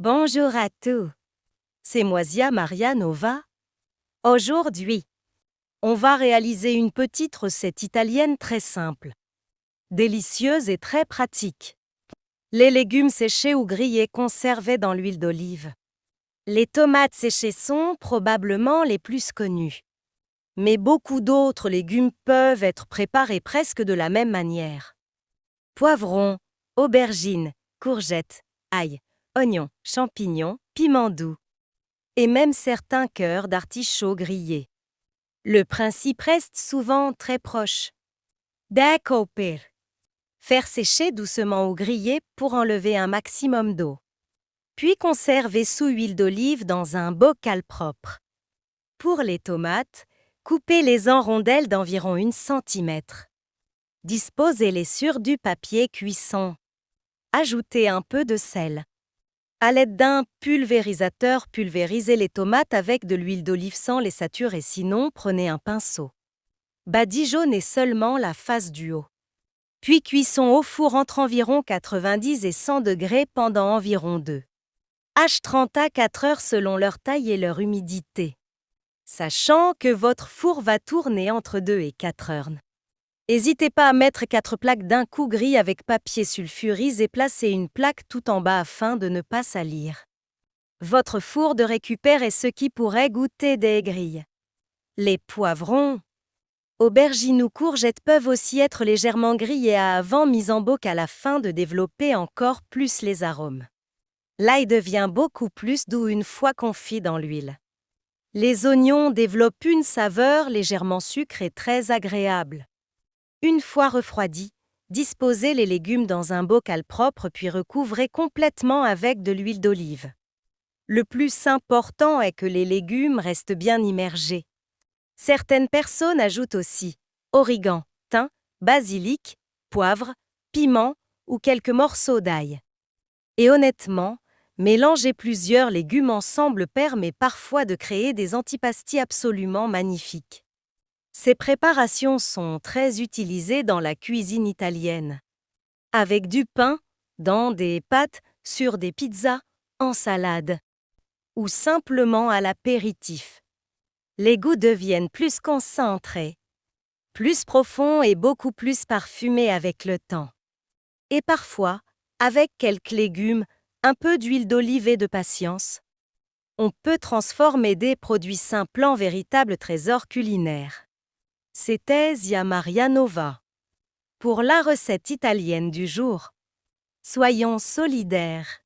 Bonjour à tous, c'est moi Zia Maria Nova. Aujourd'hui, on va réaliser une petite recette italienne très simple, délicieuse et très pratique. Les légumes séchés ou grillés conservés dans l'huile d'olive. Les tomates séchées sont probablement les plus connues. Mais beaucoup d'autres légumes peuvent être préparés presque de la même manière. Poivrons, aubergines, courgettes, ail, oignons, champignons, piments doux. Et même certains cœurs d'artichauts grillés. Le principe reste souvent très proche. Découper. Faire sécher doucement ou griller pour enlever un maximum d'eau. Puis conserver sous huile d'olive dans un bocal propre. Pour les tomates, coupez-les en rondelles d'environ 1 cm. Disposez-les sur du papier cuisson. Ajoutez un peu de sel. À l'aide d'un pulvérisateur, pulvérisez les tomates avec de l'huile d'olive sans les saturer, sinon prenez un pinceau. Badigeonnez seulement la face du haut. Puis cuisson au four entre environ 90 et 100 degrés pendant environ 2h30 à 4 heures selon leur taille et leur humidité. Sachant que votre four va tourner entre 2 et 4 heures. N'hésitez pas à mettre 4 plaques d'un coup gris avec papier sulfurisé et placez une plaque tout en bas afin de ne pas salir. Votre four de récupère est ce qui pourrait goûter des grilles. Les poivrons, aubergines ou courgettes peuvent aussi être légèrement grillés avant mis en bocal afin de développer encore plus les arômes. L'ail devient beaucoup plus doux une fois confit dans l'huile. Les oignons développent une saveur légèrement sucrée très agréable. Une fois refroidis, disposez les légumes dans un bocal propre puis recouvrez complètement avec de l'huile d'olive. Le plus important est que les légumes restent bien immergés. Certaines personnes ajoutent aussi origan, thym, basilic, poivre, piment ou quelques morceaux d'ail. Et honnêtement, mélanger plusieurs légumes ensemble permet parfois de créer des antipastis absolument magnifiques. Ces préparations sont très utilisées dans la cuisine italienne. Avec du pain, dans des pâtes, sur des pizzas, en salade. Ou simplement à l'apéritif. Les goûts deviennent plus concentrés, plus profonds et beaucoup plus parfumés avec le temps. Et parfois, avec quelques légumes, un peu d'huile d'olive et de patience, on peut transformer des produits simples en véritables trésors culinaires. C'était Zia Maria Nova. Pour la recette italienne du jour, soyons solidaires.